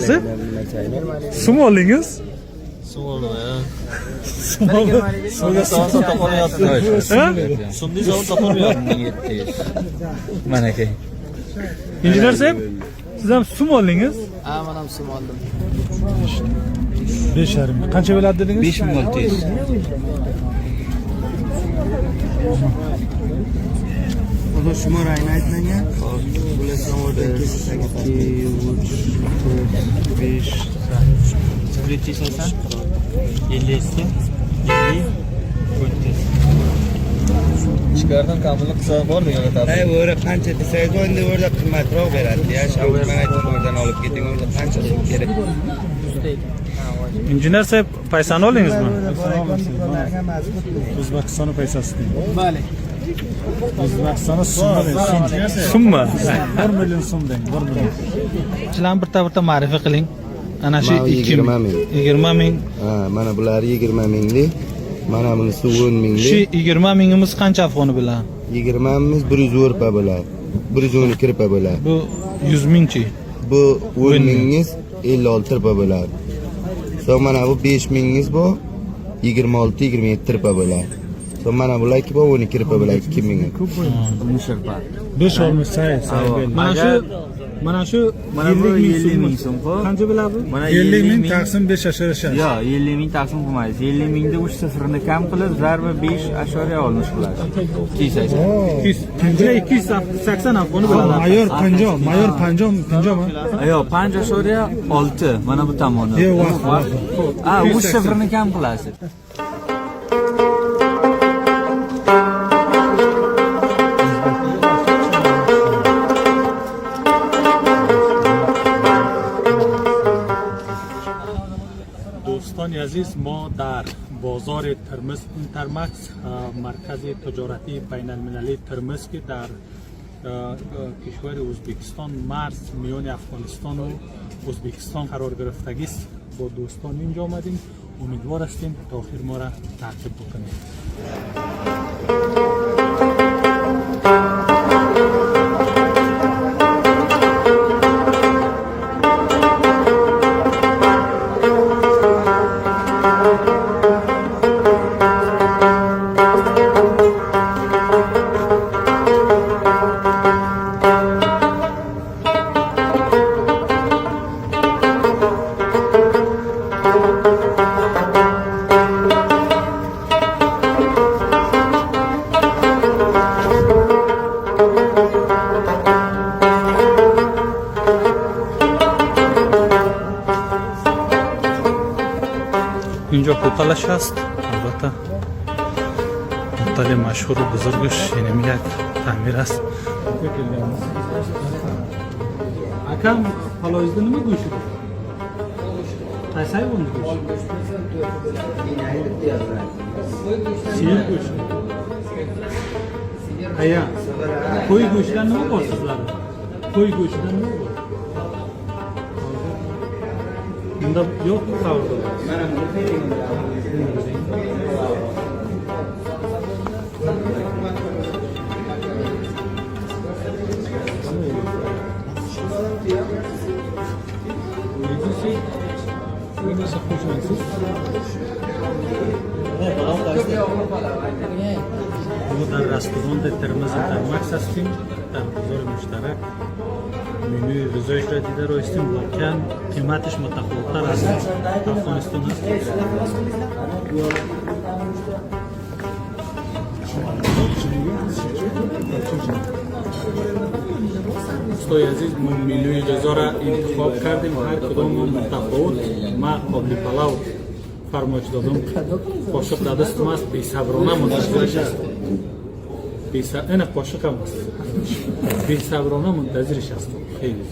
narsa? Sum oldingiz? Sumoldim ya. Sumga Savol topolmayapti. Sumni savol topolmayapti. 1700. Mana aka. Injener Seb, siz ham sum oldingiz? Ha, men ham sum oldim. 5,5. Qancha bo'ladi dedingiz? 5600. Xudo shumorayni aytmanga. Bular savoldan kesilsak 2, 3, 4, 5. 380 50 Chikardan kamini qilsa bor degan aytadi. Ay, o'ra qancha desangiz, endi o'rda qimmatroq beradi. Ya, shavur men aytdim, o'rdan olib keting, o'rda qancha so'm kerak? Injener Seb, paysani oldingizmi? O'zbekiston paysasi. Bale. O'zbekiston summi? 1 million so'm deng, 1 million. Sizlarni birta ma'rifa qiling. Ana shu 20 ming. 20 ming. Ha, mana bular 20 minglik. Mana bunisi 10 minglik. Shu 20 mingimiz qancha afg'oni bilan? 20 mingimiz 110 rupiya bo'ladi. 112 rupiya bo'ladi. Bu 100 mingchi. Bu 10 mingiz 56 rupiya bo'ladi. So'ng mana bu 5 mingiz bu 26-27 rupiya bo'ladi. So'ng mana bular bu 12 rupiya bo'ladi 2 ming. 5 olmuş sayı. Mana shu 50 ming so'm. qancha bo'ladi bu? 50 ming taqsim 5 aşağı. Yo, 50 ming taqsim qilmaysiz. 50 mingda 3 sifrni kam qilib, zarba 5.60 qilasiz. 280. 280 afg'oni bo'ladi. Mayor 50 mi? Yo, 5.6 mana bu tomoni. Ha, 3 sifrni kam qilasiz. دوستان عزیز، ما در بازار ترمز اینترمکس مرکز تجارتی بین المللی ترمز که در کشور ازبکستان مرز میان افغانستان و ازبکستان قرار گرفتگی است. با دوستان اینجا آمدیم، امیدوار هستیم تاخیر ما را تعقیب بکنید. اینجا پوپلش هست، البته هتل مشهور و بزرگش اینم یک تعمیر است. اکم پالایزده نمی گوشید؟ قیسای بوند گوشید؟ سیل گوشید؟ ایا کوی گوشیدن نمی بارسızlar? Koy guşidan nimi bor? Bunda yok mu kavurdu? Bu در رستوران ترمز اینترمکس هستیم، در بازار مشترک. menüy غذایش را دیده رو استیم، واقعا قیمتش متفاوت‌تر از افغانستان است. دوستای عزیز، ما menüی غذا را انتخاب کردیم، هر کدام متفاوت. ما قابل پلاو فرمایش دادم، قاشق در دستم است، بی‌صبرانه منتظرش هستم. این قاشق هم است، بی‌صبرانه منتظرش هستم. خیلی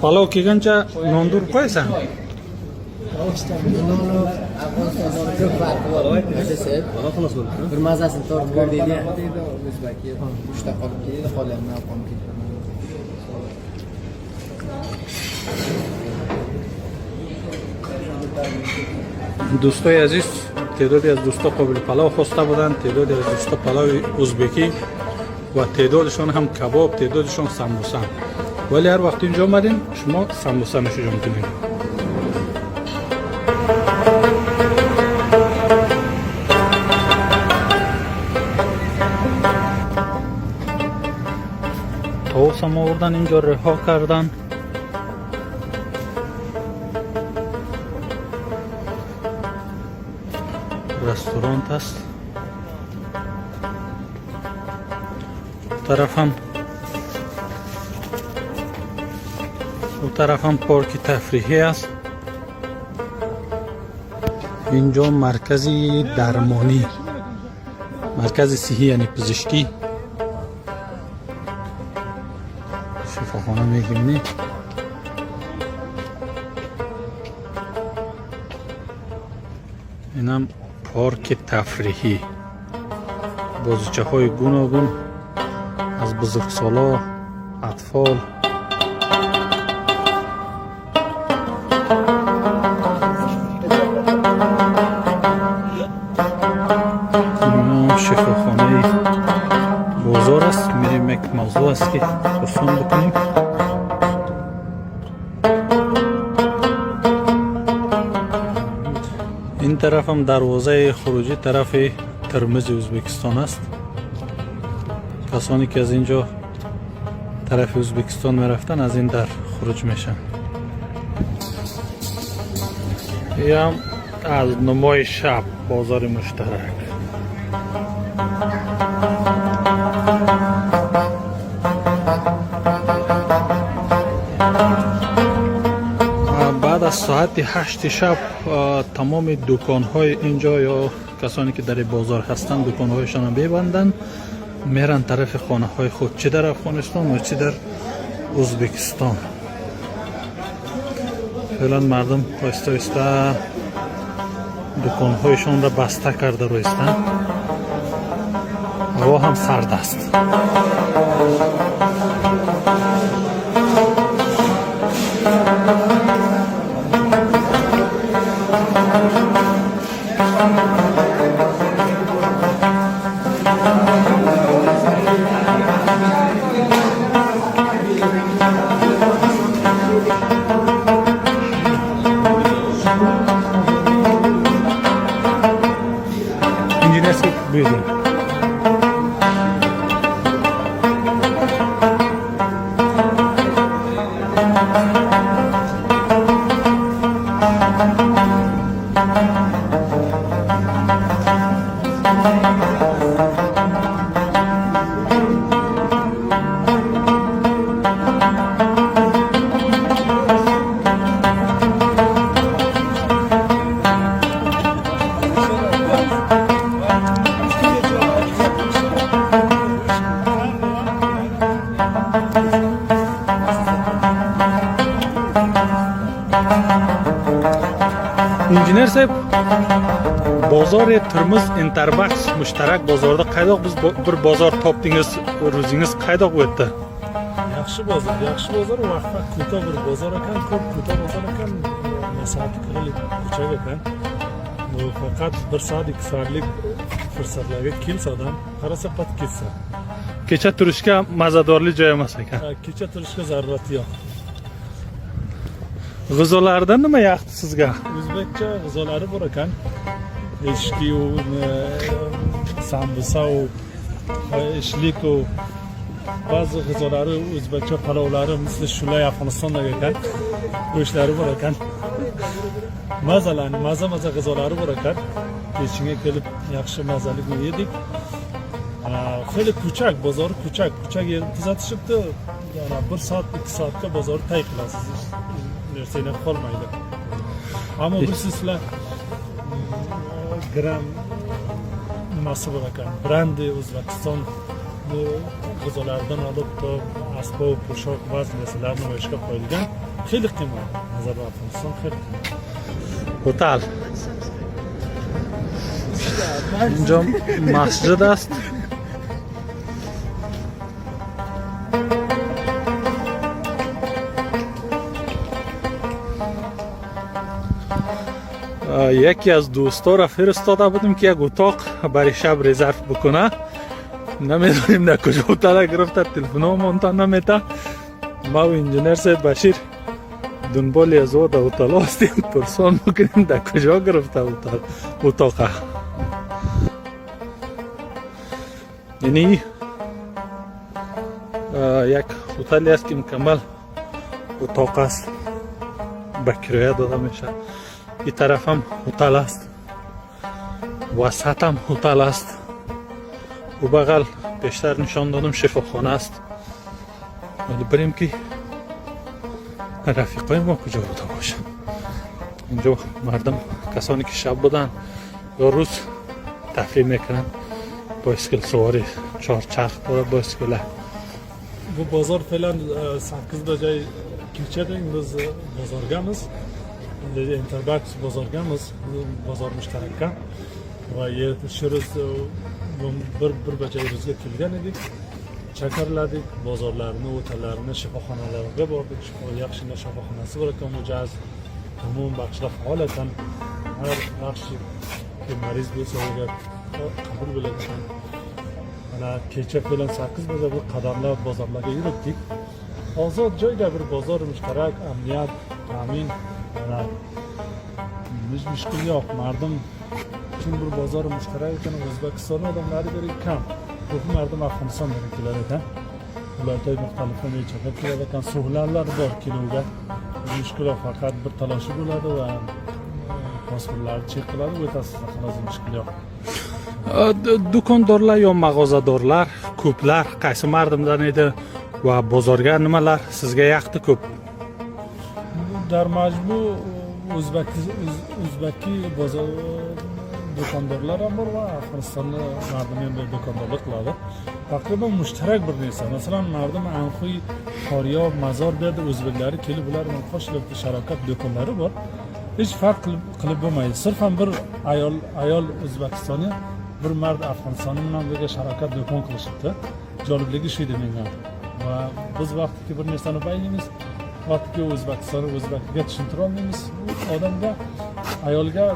پلاو کیگنچه ناندور پایسن؟ bir mazasini tortib ko'rdikda o'zbaki 3 ta qolib keldi, qolganini olib ketdim. دوستای عزیز، تعدادی از دوستا قابل پلاو خواسته بودند، تعدادی از دوستا پلاو ازبکی و تعدادشان هم کباب، تعدادشان سموسه. ولی هر وقت اینجا آمدین شما سمبوسه نوشیدن کنین. توس هم آوردن اینجا رها کردن. رستورانت است. اون طرف هم پارک تفریحی است. اینجا مرکزی درمانی، مرکز صحی یعنی پزشکی، شفاخانه میگیم نه. اینم پارک تفریحی، بازیچه های گوناگون از بزرگسالا، اطفال. شفاخانه بازار است. میریم یک موضوع است که پرسان بکنیم. این طرف هم دروازه خروجی طرف ترمز ازبکستان است. کسانی که از اینجا طرف ازبکستان میرفتن از این در خروج میشن. یا هم از نمای شب بازار مشترک. بعد از ساعت 8 شب تمام دکان‌های اینجا یا کسانی که در بازار هستند دکان‌هایشان را ببندن، میرن طرف خانه‌های خود، چه در افغانستان و چه در ازبکستان. فعلا مردم آهسته آهسته دکان‌هایشان را بسته کرده رویستند. هوا هم سرد است. Inginesque building. انجینر صاحب، بازار ترمز انتربخش مشترک بازارda qaydoq biz bir bozor topdingiz, o'zingiz qaydoq o'tdi? Yaxshi bozor vaqtda ko'ta bir bozor ekan, ko'p ko'ta bozor ekan, masofaga qilib ko'chaga ekan. Faqat 1 soat 2 soatlik fursatlarga kelsa odam, qarasa pat ketsa. Kecha turishga mazadorli joy emas ekan. Kecha turishga zarurati yo'q. G'izolardan nima yoqdi sizga? O'zbekcha g'izolari bor ekan. Eshki u sambusa u ishlik u ba'zi g'izolari o'zbekcha palovlari misli shulay Afg'onistondagi ekan. Go'shtlari bor ekan. Maza g'izolari bor ekan. Peshinga kelib yaxshi mazalik yedik. Xeyli ko'chak, bozor ko'chak yer tuzatishibdi. Yana 1 soat 2 soatga bozor tay qilasiz. Narsalar qolmaydi. Ammo bu sizlar gram nimasi bor ekan. Brandi O'zbekiston g'izolaridan olib asbob, po'shok, ba'zi narsalar namoyishga qo'yilgan. Xeyli qimmat. Nazarda Afg'oniston xeyli qimmat. Total. اینجا مسجد است. یکی از دوستا را فرستاده بودیم که یک اتاق برای شب رزرو بکنه. نمیدونیم در کجا اتاق گرفته، تلفن هم نمیده. ما و انجینر صاحب بشیر دنبال از او در اتاق هستیم پرسان میکنیم در کجا گرفته اتاقه. یعنی یک هتلی است که مکمل اتاق است به کرایه داده میشه. این طرف هم هتل است، وسط هم هتل است و بغل بیشتر نشان دادم شفاخانه است. ولی بریم که رفیقای ما کجا بوده باشه. اینجا مردم کسانی که شب بودن یا روز تفریح میکنن، بایسکل سواری چهارچرخ داره بایسکله. Bu bozor falan 8 bajay keçede imroz bozorgamiz. Interbax bozorgamiz, bozor mushtaraka va shu bir bajay ro'zga kelgan edik. Chakarladik, bozorlarni, o'talarni, shifoxonalarga bordik. Yaxshina shifoxonasi bor ekan, mujaz umum baxshlar faol ekan. Har yaxshi mariz bo'lsa uga qabul bo'ladigan. Mana kecha falan 8 baja bu qadamlar bozorlarga yurdik. Ozod joyda bir bozor mushtarak, amniyat, ta'min, mana mushkul yo'q. Mardum uchun bir bozor mushtarak ekan, O'zbekiston odamlari beri kam. Ko'p mardum Afg'onistondan kelar ekan. Ularga muxtalif nechaga kelar ekan, suvlarlar bor kiloga. Mushkul faqat bir taloshi bo'ladi va pasportlar chek qiladi, o'tasiz xolos mushkul yo'q. Do'kondorlar yo mag'ozadorlar ko'plar qaysi mardimdan edi va bozorga nimalar sizga yoqdi ko'p? Dar majmu o'zbaki bozor do'kondorlar ham bor va Afg'onistonda mardum ham do'kondorlik qiladi. Taqriban mushtarak bir narsa. Masalan, mardum Anxuy, Qoryob, Mazor dedi o'zbeklari kelib ular bilan qo'shilib sharokat do'konlari bor. Hech farq qilib bo'lmaydi. Sirfan bir ayol O'zbekistonni bir mard Afg'oniston bilan birga sharokat do'kon qilishibdi. Jolibligi shu edi menga. Va biz vaqtki bir narsani baylaymiz, vaqtki o'zbakiga tushuntira olmaymiz. Odamga, ayolga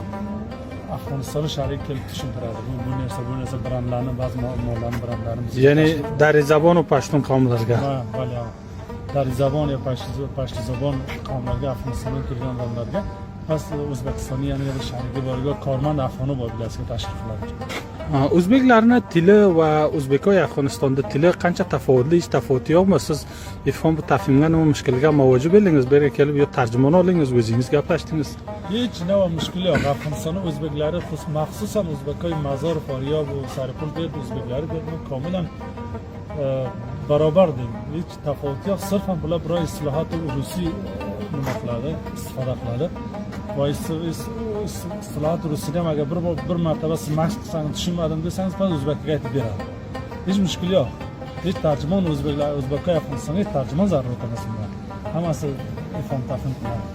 Afg'onistonni sharik kelib tushuntiradi. Bu narsa brendlarni, ba'zi mollarni brendlarini. Ya'ni dari zabon va pashtun qavmlarga. Ha, vale. Dari zabon va pashtun zabon qavmlarga, Afg'onistondan kelgan odamlarga, past O'zbekistonning yana sharigi borga kormand afg'oni bor bilasizga tashrif qiladi. O'zbeklarning tili va o'zbeklar Afg'onistonda tili qancha tafovutli, hech tafovuti yo'qmi? Siz ifhom bu tafhimga nima mushkulga mavjud bo'ldingiz? Bu yerga kelib yo tarjimon oldingiz, o'zingiz gaplashdingiz. Hech nima mushkul yo'q. Afg'onistonning o'zbeklari, maxsusan o'zbeklar Mazor, Qoryob va Saripul deb o'zbeklari deb komilan barobar deb hech tafovut yo'q. Sirfan bular biroz islohot rusiy nima qiladi, istifoda qiladi. Va istilohot rusiyda ham agar bir martaba siz mashq qilsangiz tushunmadim desangiz, biz o'zbekga aytib beradi. Hech mushkul yo'q. Hech tarjimon o'zbekka Afg'onistonga hech tarjimon zarurat emas. Hammasi ifhom tafhim qiladi.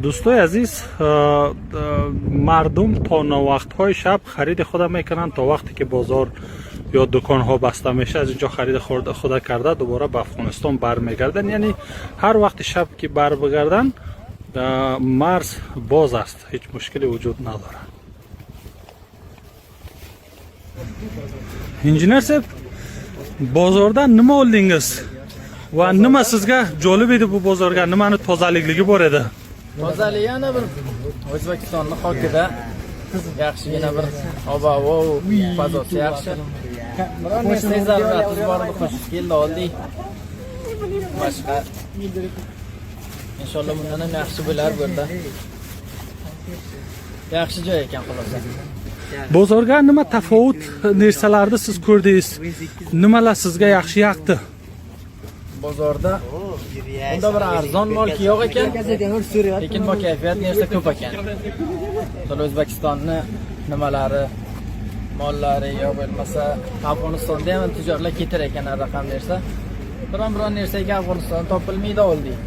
دوستای عزیز، مردم تا وقت‌های شب خرید خود میکنن تا وقتی که بازار یا دکان ها بسته میشه از اینجا خرید خود کرده دوباره به افغانستان برمیگردن. یعنی هر وقت شب که بر بگردن مرز باز است، هیچ مشکلی وجود نداره. انجینر صاحب، بازارda nima oldingiz va nima sizga jolib edi bu bozorga? Nimani tozalikligi bor edi? Tozalik yana bir O'zbekistonning xalqida yaxshigina bir ob-havo, fazosi yaxshi. Biror narsa zaruratimiz bor edi, qo'shib keldi oldik. Boshqa inshaalloh bundan ham yaxshi bo'lar bu yerda. Yaxshi joy ekan xolos. Bozorga nima tafovut narsalarni siz ko'rdingiz? Nimalar sizga yaxshi yoqdi? Bozorda unda bir arzon molki yo'q ekan, lekin bu kayfiyat narsa ko'p ekan. O'zbekistonning nimalari, mollari yo bo'lmasa Afg'onistonda ham tijorlar ketar ekan raqam narsa. Biron narsaga Afg'oniston topilmaydi oldik.